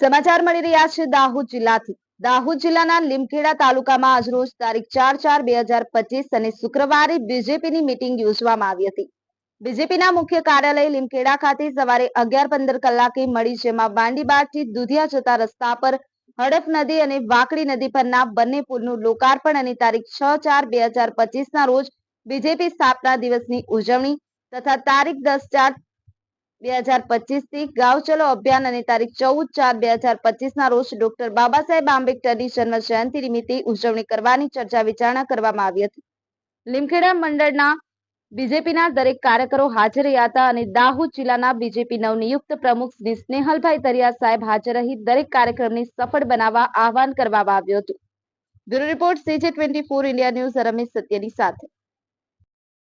સમાચાર મળી રહ્યા છે દાહોદ જિલ્લાથી। દાહોદ જિલ્લાના લીમખેડા તાલુકામાં આજરોજ તારીખ 4/4/2025 અને શુક્રવારે બીજેપીની મીટિંગ યોજવામાં આવી હતી। બીજેપીના મુખ્ય કાર્યાલય લીમખેડા ખાતે સવારે 11:15 કલાકે મળી, જેમાં બાંડીબારથી દુધિયા જતા રસ્તા પર હડફ નદી અને વાકડી નદી પરના બંને પુલનું લોકાર્પણ અને તારીખ 6/4/2025 ના રોજ બીજેપી સ્થાપના દિવસની ઉજવણી તથા તારીખ 10/4/2025 થી ગાંવ ચલો અભિયાન અને તારીખ 14/4/2025 ના રોજ ડોક્ટર બાબા સાહેબ આંબેડકરની જન્મ જયંતિ નિમિત્તે ઉજવણી કરવાની ચર્ચા વિચારણા કરવામાં આવી હતી। લીમખેડા મંડળના બીજેપીના દરેક કાર્યકરો હાજર રહ્યા હતા અને દાહોદ જિલ્લાના બીજેપી નવનિયુક્ત પ્રમુખ શ્રી સ્નેહલભાઈ તરિયા સાહેબ હાજર રહી દરેક કાર્યક્રમને સફળ બનાવવા આહવાન કરવામાં આવ્યું હતું। Bureau report CJ24 India news Ramesh સત્યની સાથે।